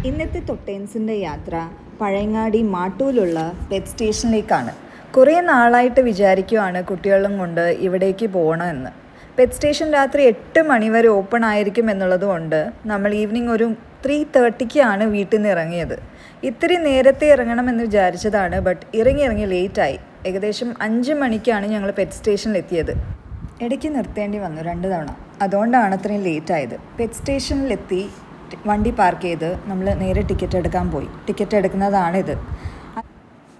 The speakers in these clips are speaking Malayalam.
ഇന്നത്തെ തൊട്ടേൻസിൻ്റെ യാത്ര പഴയങ്ങാടി മാട്ടൂലുള്ള പെറ്റ് സ്റ്റേഷനിലേക്കാണ്. കുറേ നാളായിട്ട് വിചാരിക്കുവാണ് കുട്ടികളും കൊണ്ട് ഇവിടേക്ക് പോകണമെന്ന്. പെറ്റ് സ്റ്റേഷൻ രാത്രി 8 മണി വരെ ഓപ്പൺ ആയിരിക്കും എന്നുള്ളത് കൊണ്ട് നമ്മൾ ഈവനിങ് ഒരു 3:30 വീട്ടിൽ നിന്ന് ഇറങ്ങിയത്. ഇത്തിരി നേരത്തെ ഇറങ്ങണമെന്ന് വിചാരിച്ചതാണ്, ബട്ട് ഇറങ്ങി ലേറ്റായി. ഏകദേശം 5 മണിക്കാണ് ഞങ്ങൾ പെറ്റ് സ്റ്റേഷനിലെത്തിയത്. ഇടയ്ക്ക് നിർത്തേണ്ടി വന്നു 2 തവണ, അതുകൊണ്ടാണ് അത്രയും ലേറ്റായത്. പെറ്റ് സ്റ്റേഷനിലെത്തി വണ്ടി പാർക്ക് ചെയ്ത് നമ്മൾ നേരെ ടിക്കറ്റ് എടുക്കാൻ പോയി. ടിക്കറ്റ് എടുക്കുന്നതാണിത്.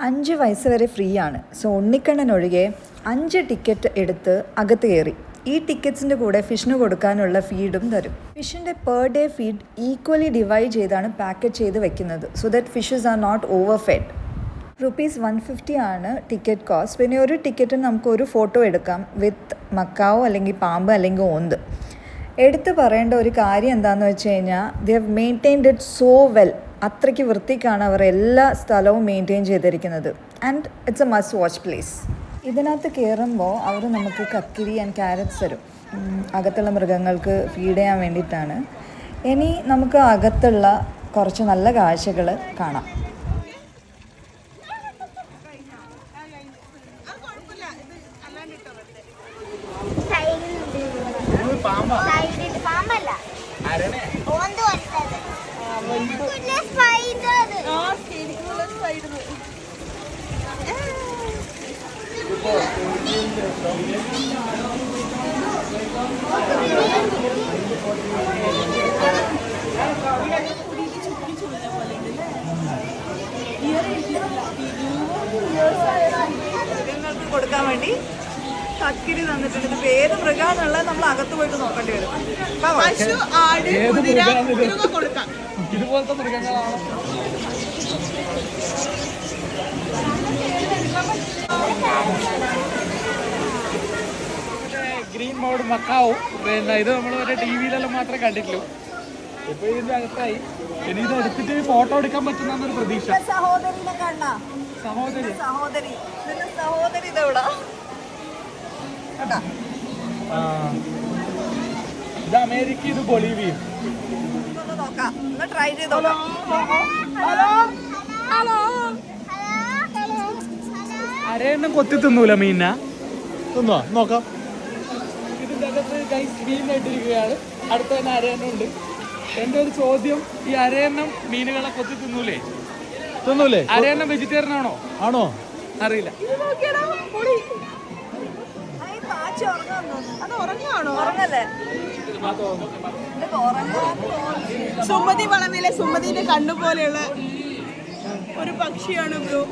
5 വയസ്സ് വരെ ഫ്രീ ആണ്. സോ ഉണ്ണിക്കണ്ണനൊഴികെ 5 ടിക്കറ്റ് എടുത്ത് അകത്ത് കയറി. ഈ ടിക്കറ്റ്സിൻ്റെ കൂടെ ഫിഷിന് കൊടുക്കാനുള്ള ഫീഡും തരും. ഫിഷിൻ്റെ per day feed equally divide ചെയ്താണ് പാക്കറ്റ് ചെയ്ത് വെക്കുന്നത്, so that fishes are not overfed. ₹150 ആണ് ടിക്കറ്റ് കോസ്റ്റ്. പിന്നെ ഒരു ടിക്കറ്റിന് നമുക്ക് ഒരു ഫോട്ടോ എടുക്കാം വിത്ത് മക്കാവോ അല്ലെങ്കിൽ പാമ്പ് അല്ലെങ്കിൽ ഓന്ത്. എടുത്ത് പറയേണ്ട ഒരു കാര്യം എന്താണെന്ന് വെച്ച് കഴിഞ്ഞാൽ, they have maintained it so well. അത്രയ്ക്ക് വൃത്തിക്കാണ് അവർ എല്ലാ സ്ഥലവും മെയിൻറ്റെയിൻ ചെയ്തിരിക്കുന്നത്. And it's A must watch place. ഇതിനകത്ത് കയറുമ്പോൾ അവർ നമുക്ക് കക്കിരി ആൻഡ് ക്യാരറ്റ്സ് തരും. അകത്തുള്ള മൃഗങ്ങൾക്ക് ഫീഡ് ചെയ്യാൻ വേണ്ടിയിട്ടാണ്. ഇനി നമുക്ക് അകത്തുള്ള കുറച്ച് നല്ല കാഴ്ചകൾ കാണാം. മൃഗങ്ങൾക്ക് കൊടുക്കാൻ വേണ്ടി കക്കിരി തന്നിട്ടുണ്ട്. ഇത് ഏത് മൃഗാന്നുള്ളത് നമ്മൾ അകത്ത് പോയിട്ട് നോക്കേണ്ടി വരും. പശു, ആട്, കുതിര കൊടുക്കാം. ഇതുപോലത്തെ മൃഗങ്ങളാണ്. ഗ്രീൻ മൗഡ് മക്കാവും. പിന്നെ ഇത് നമ്മൾ മറ്റേ TV-ലെല്ലാം മാത്രമേ കണ്ടിട്ടുള്ളൂ. ഇപ്പൊ ഇതിന്റെ അകത്തായി. ഇനി ഇത് എടുത്തിട്ട് ഫോട്ടോ എടുക്കാൻ പറ്റുന്ന പ്രതീക്ഷ. സഹോദരിനെ കണ്ടാ? സഹോദരി ഇതെവിടാ? ഇത് അമേരിക്ക, ഇത് ബൊളീവിയ. നോക്കാം, ഒന്ന് ട്രൈ ചെയ്ത് അരയെണ്ണം കൊത്തി തിന്നൂല മീന. തിന്നോ നോക്കാം. ഇതിന്റെ അകത്ത് മീനായിട്ടിരിക്കുകയാണ്. അടുത്ത തന്നെ അരയെണ്ണം ഉണ്ട്. എൻ്റെ ഒരു ചോദ്യം, ഈ അരയെണ്ണം മീനുകളെ കൊത്തി തിന്നൂലേ? തിന്നൂലേ? അരയെണ്ണം വെജിറ്റേറിയൻ ആണോ? അറിയില്ല. സുമതി വളർന്നില്ലേ? സുമതിന്റെ കണ്ണുപോലെയുള്ള ഒരു പക്ഷിയാണ് ബ്രോ.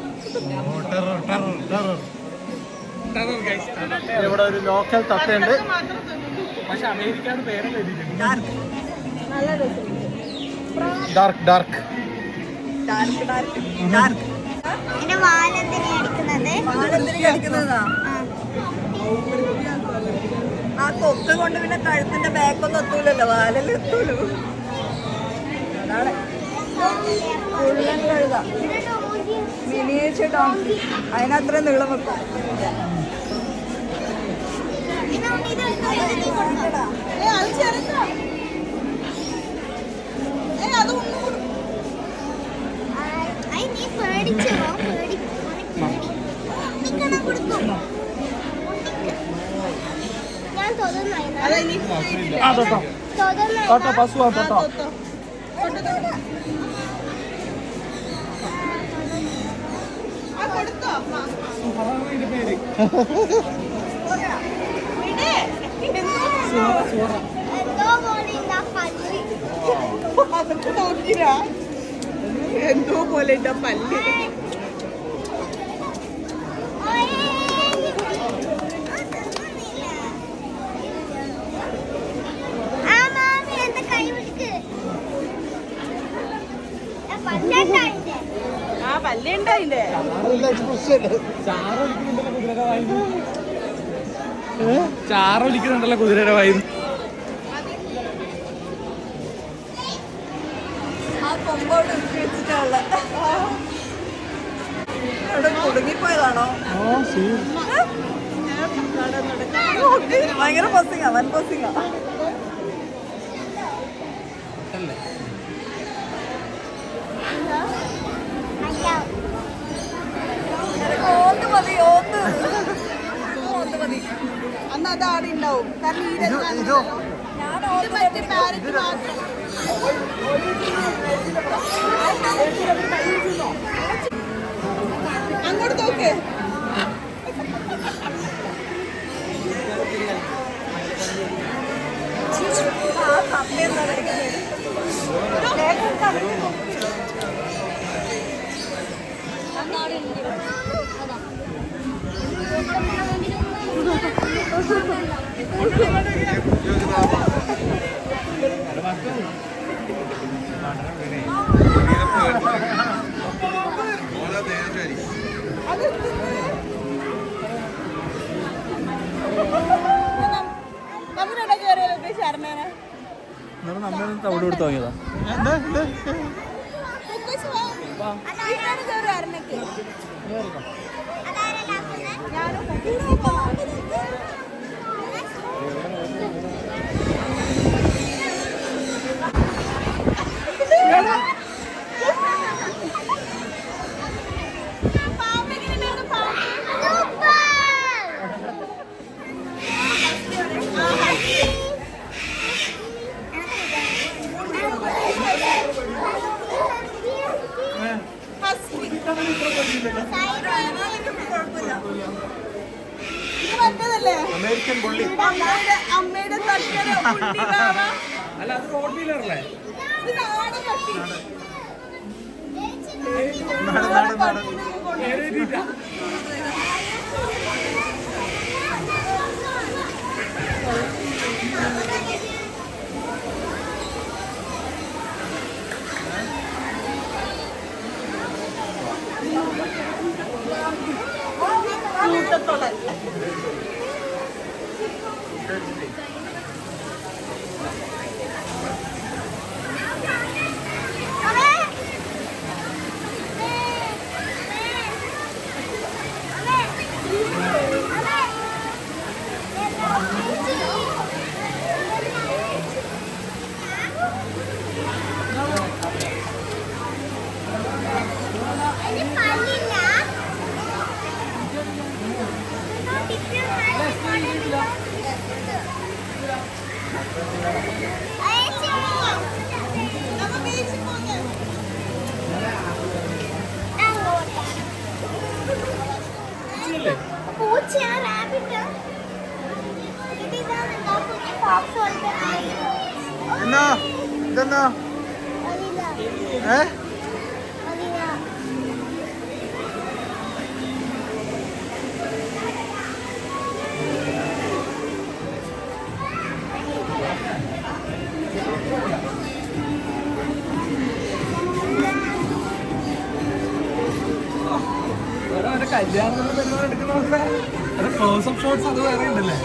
ഇവിടെ ഒരു ലോക്കൽ തത്തയുണ്ട്, പക്ഷെ അമേരിക്കയുടെ പേരല്ല എഴുതിയിട്ടുണ്ട്. ഡാർക്ക് ആ കൊക്ക് കൊണ്ട് പിന്നെ കഴുത്തിന്റെ ബാക്കൊന്നും എത്തൂലല്ലോ, വാലല്ലേ എത്തൂലൂ. അതാണ് മുഴുവൻ കഴുത. മിനിയേച്ചർ ഡോങ്കി, അതിനത്ര നീളം വെക്കും. എന്തോ പോലെ പല്ല്. ആ പല്ലുണ്ടായില്ലേ? ചാറൊലിക്കുന്നുണ്ടല്ലോ കുതിരയുടെ വായു. കുടുങ്ങിപ്പോയതാണോ? ഭയങ്കര പോസിങ്ങാ, വൻ പോസിങ്ങാ. ഇത് മറ്റേ പാരറ്റ് മാത്രം. അങ്ങോട്ട് നോക്ക്. നമ്മളിവിടെ കയറിയല്ലോ ശർമ്മേനെ. അവിടെ എടുത്ത് വാങ്ങിയതാ. അമേരിക്കൻ പുള്ളി. അമ്മയുടെ തട്ടര അല്ല അത് റോഡ് വീലറല്ലേ? എന്നാ ഇതെന്നാ കല്യാണത്തിന് പെരുമാറി എടുക്കുന്ന ക്ലോസ് അപ്പ് ഷോട്ട്സ് അത് വേറെ ഉണ്ടല്ലേ?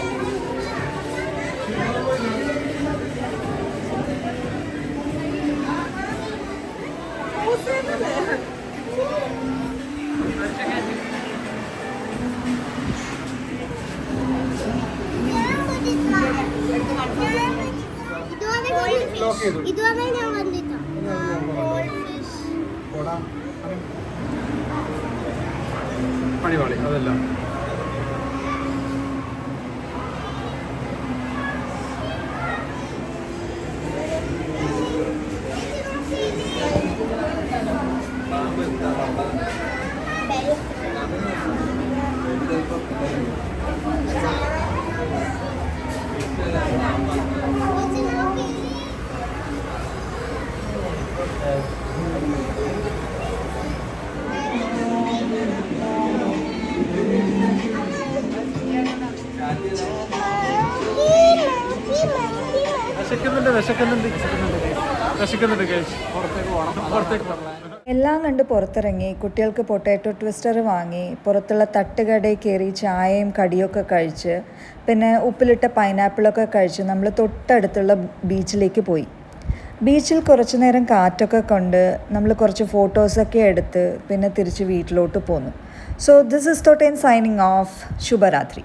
ഇതുവരെ ഞാൻ കണ്ടിട്ടോ പണിവാളി അതല്ല. എല്ലാം കണ്ട് പുറത്തിറങ്ങി കുട്ടികൾക്ക് പൊട്ടാറ്റോ ട്വിസ്റ്റർ വാങ്ങി പുറത്തുള്ള തട്ടുകടയിൽ കയറി ചായയും കടിയൊക്കെ കഴിച്ച് പിന്നെ ഉപ്പിലിട്ട പൈനാപ്പിളൊക്കെ കഴിച്ച് നമ്മൾ തൊട്ടടുത്തുള്ള ബീച്ചിലേക്ക് പോയി. ബീച്ചിൽ കുറച്ച് നേരം കാറ്റൊക്കെ കൊണ്ട് നമ്മൾ കുറച്ച് ഫോട്ടോസൊക്കെ എടുത്ത് പിന്നെ തിരിച്ച് വീട്ടിലോട്ട് പോന്നു. So this is Thottan signing off. ശുഭരാത്രി.